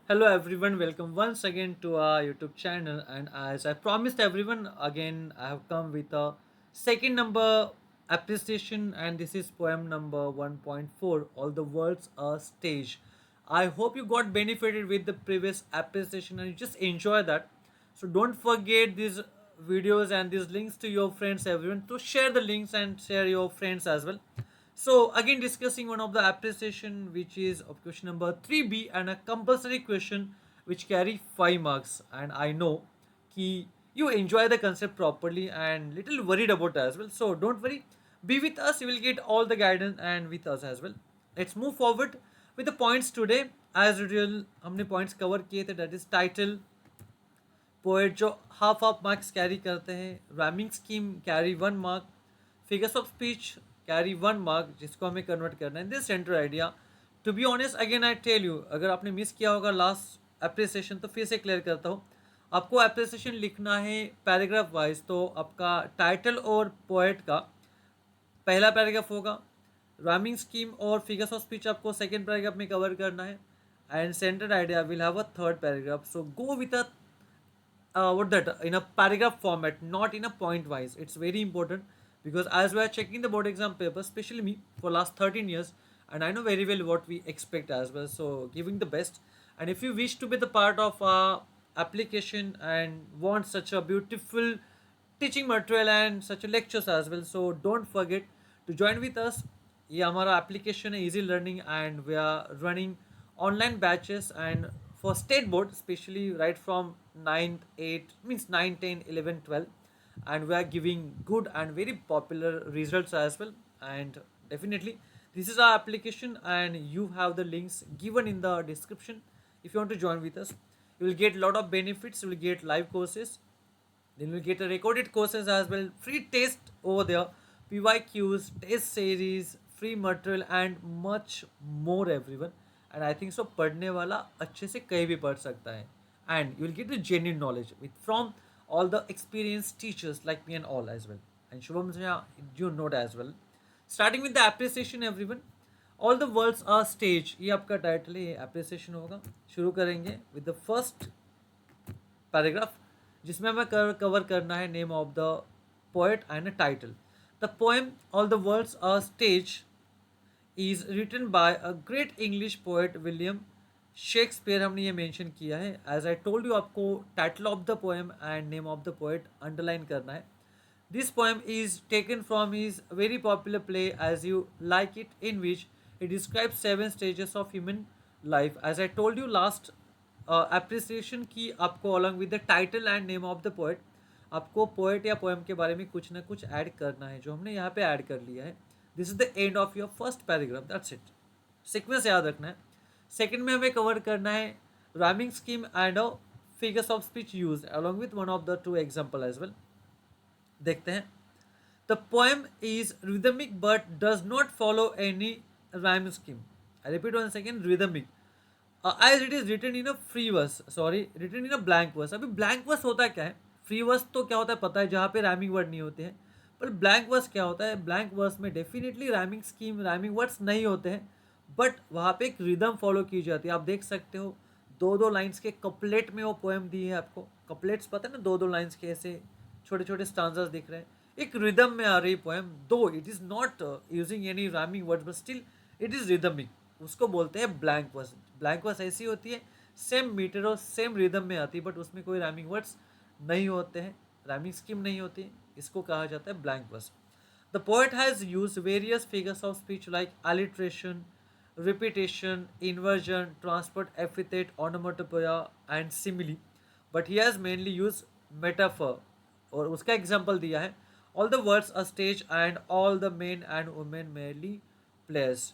Hello everyone, welcome once again to our YouTube channel. And as I promised everyone, again I have come with a second number appreciation, and this is poem number 1.4, All the World's a Stage. I hope you got benefited with the previous appreciation and you just enjoy that. So don't forget these videos and these links to your friends, everyone, to share the links and share your friends as well. So again discussing one of the appreciation, which is of question number 3b, and a compulsory question which carry 5 marks. And I know ki you enjoy the concept properly and little worried about it as well. So don't worry, be with us, you will get all the guidance and with us as well. Let's move forward with the points today. As usual हमने points cover किए थे, that is title, poet जो half half marks carry करते हैं, rhyming scheme carry 1 mark, figures of speech carry 1 mark जिसको हमें convert करना है, this centre idea. To be honest again I tell you, अगर आपने मिस किया होगा लास्ट अप्रिसिएशन तो फिर से क्लियर करता हूँ. आपको अप्रिसिएशन लिखना है पैराग्राफ वाइज. तो आपका टाइटल और पोएट का पहला पैराग्राफ होगा, राइमिंग स्कीम और फिगर्स ऑफ स्पीच आपको सेकेंड पैराग्राफ में कवर करना है, and centre idea will have a third paragraph. So go with a what that in a paragraph format, not in a point wise. It's very important because as we are checking the board exam paper, especially me for last 13 years, and I know very well what we expect as well. So giving the best, and if you wish to be the part of our application and want such a beautiful teaching material and such a lectures as well, so don't forget to join with us. ये हमारा application है easy learning, and we are running online batches and for state board especially right from 9th 8 means 9 10 11 12, and we are giving good and very popular results as well. And definitely this is our application and you have the links given in the description. If you want to join with us, you will get a lot of benefits. You will get live courses, then you'll get a recorded courses as well, free test over there, PYQs, test series, free material and much more everyone. And I think so पढ़ने वाला अच्छे से कहीं भी पढ़ सकता है. And you'll get the genuine knowledge with from all the experienced teachers like me and all as well. And Shubham, you note as well. Starting with the appreciation everyone. All the worlds are stage, ये आपका title है, ये appreciation होगा. शुरू करेंगे with the first paragraph जिसमें हमें cover करना है name of the poet and a title. The poem all the worlds a stage is written by a great English poet William Shakespeare. हमने ये मेंशन किया है. एज आई टोल्ड यू, आपको title of the poem and name of the poet underline करना है. This poem is taken from his very popular play as you like it, in which it describes 7 stages of human life. As I told you last appreciation की, आपको along with the title and name of the poet आपको poet या poem के बारे में कुछ ना कुछ ऐड करना है, जो हमने यहाँ पे ऐड कर लिया है. This is the end of your first paragraph, that's it. Sequence याद रखना है. सेकंड में हमें कवर करना है rhyming scheme and figures of speech use along with one of the two example as well. देखते हैं. The poem is rhythmic but does not follow any rhyme scheme. I repeat one second, rhythmic as it is written in a free verse, sorry written in a blank verse. अभी blank verse होता क्या है? Free verse तो क्या होता है पता है, जहाँ पे राइमिंग वर्ड नहीं होते हैं. पर ब्लैंक वर्स क्या होता है? ब्लैंक वर्स में definitely rhyming scheme rhyming words नहीं होते हैं, बट वहाँ पे एक रिदम फॉलो की जाती है. आप देख सकते हो दो दो लाइन्स के कपलेट में वो पोएम दी है आपको. कपलेट्स पता है ना, दो दो लाइन्स के ऐसे छोटे छोटे स्टांजास दिख रहे हैं, एक रिदम में आ रही पोएम. दो it is not using any rhyming words but still it is rhythmic. उसको बोलते हैं ब्लैंक वर्स. ब्लैंक वर्स ऐसी होती है सेम मीटर और सेम रिदम में आती है, बट उसमें कोई राइमिंग वर्ड्स नहीं होते हैं, राइमिंग स्कीम नहीं होती है. इसको कहा जाता है blank verse. The poet has use various figures of speech like alliteration, repetition, inversion, transport epithet, onomatopoeia and simile, but he has mainly used metaphor. और उसका एग्जाम्पल दिया है, all the words are stage and all the men and women merely players.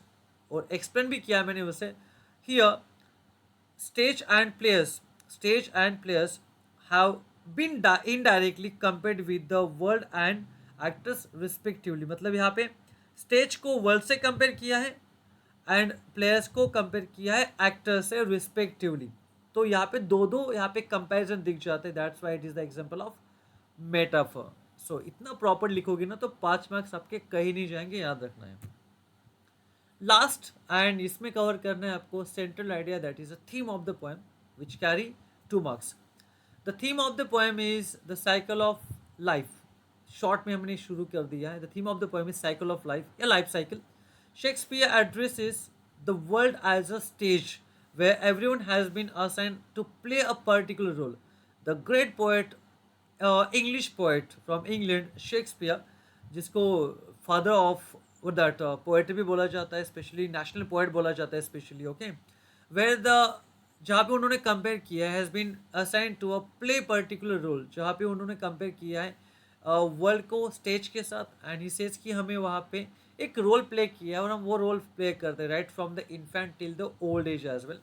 और explain भी किया मैंने उसे. here stage and players have been indirectly compared with the world and actors respectively. मतलब यहाँ पे स्टेज को वर्ल्ड से कंपेयर किया है एंड प्लेयर्स को कंपेयर किया है एक्टर से रिस्पेक्टिवली. तो यहाँ पे दो दो यहाँ पे कंपैरिजन दिख जाते हैं. That's why it is the example of metaphor. So इतना प्रॉपर लिखोगे ना तो 5 मार्क्स आपके कहीं नहीं जाएंगे, याद रखना है. लास्ट एंड इसमें कवर करना है आपको central idea, that is a theme of the poem. which carry 2 marks. The theme of the poem is the cycle of life. Short में हमने शुरू कर दिया है. The theme of the poem is cycle of life, a life cycle. Shakespeare addresses the world as a stage where everyone has been assigned to play a particular role. The great poet, English poet from England, Shakespeare, जिसको father of that poetry भी बोला जाता है, specially national poet बोला जाता है specially, okay, where the जहाँ पे उन्होंने कंपेयर किया has been assign to a play particular role, जहाँ पे उन्होंने कंपेयर किया है वर्ल्ड को स्टेज के साथ, एंड ही सेज कि हमें वहाँ पे एक रोल प्ले किया है और हम वो रोल प्ले करते हैं right from the infant till the old age as well.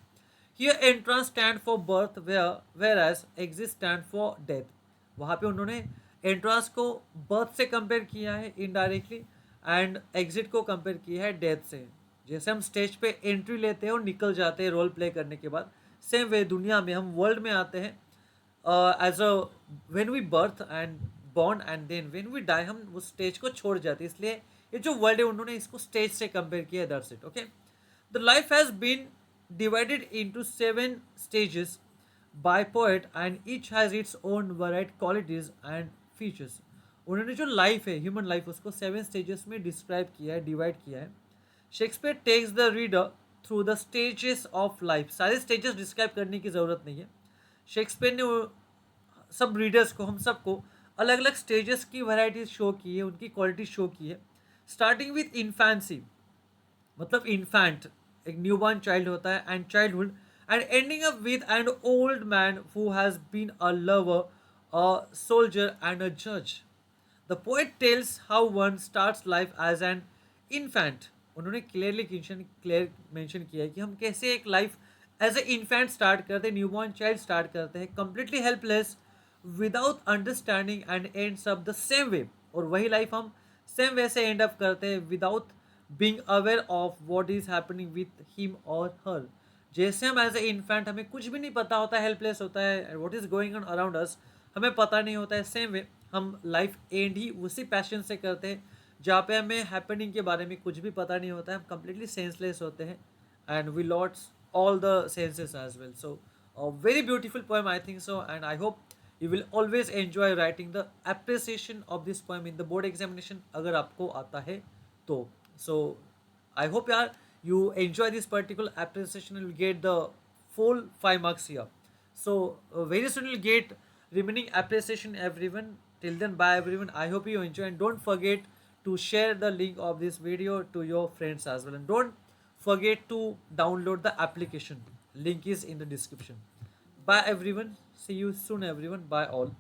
Here entrance stand for birth where as exit stand for death. वहाँ पे उन्होंने एंट्रांस को बर्थ से कंपेयर किया है इनडायरेक्टली, एंड एग्जिट को कंपेयर किया है डेथ से. जैसे हम स्टेज पे एंट्री लेते हैं और निकल जाते हैं रोल प्ले करने के बाद, सेम वे दुनिया में हम वर्ल्ड में आते हैं as a when we birth and born and then when we die, हम उस स्टेज को छोड़ जाते हैं. इसलिए ये जो वर्ल्ड है उन्होंने इसको स्टेज से कंपेयर किया है, that's it, okay. The life has been divided into 7 stages by poet and each has its own varied qualities and features. उन्होंने जो लाइफ है, ह्यूमन लाइफ, उसको 7 स्टेजेस में डिस्क्राइब किया है, डिवाइड किया है. Shakespeare takes the reader through the stages of life. सारे स्टेजेस डिस्क्राइब करने की ज़रूरत नहीं है. शेक्सपियर ने सब रीडर्स को, हम सबको अलग अलग स्टेजेस की वैरायटी शो की है, उनकी क्वालिटी शो की है. स्टार्टिंग विथ इन्फेंसी, मतलब इन्फेंट एक न्यूबॉर्न चाइल्ड होता है, and childhood, and ending up with an old man who has been a lover, a soldier and a जज. The poet tells how one starts life as an infant. उन्होंने clear mention किया है कि हम कैसे एक life as a infant start करते हैं, न्यूबॉर्न चाइल्ड स्टार्ट करते हैं, completely helpless without understanding, and ends up the same way. और वही लाइफ हम सेम वे से एंड अप करते हैं without being aware of what is happening with him और हर. जैसे हम एज ए इन्फेंट, हमें कुछ भी नहीं पता होता है, हेल्पलेस होता है, what is going on around us हमें पता नहीं होता है, सेम वे हम लाइफ एंड ही उसी पैशन से करते हैं जहाँ पे हमें हैपनिंग के बारे में कुछ भी पता नहीं होता है, हम कंप्लीटली सेंसलेस होते हैं, and we lost all the senses as well. So a very beautiful poem, I think so, and I hope you will always enjoy writing the appreciation of this poem in the board examination अगर आपको आता है तो. So I hope yaar you enjoy this particular appreciation and will get the full 5 marks here. So very soon you'll get remaining appreciation everyone. Till then, bye everyone. I hope you enjoy, and don't forget to share the link of this video to your friends as well, and don't forget to download the application. Link is in the description. Bye everyone. See you soon everyone. Bye all.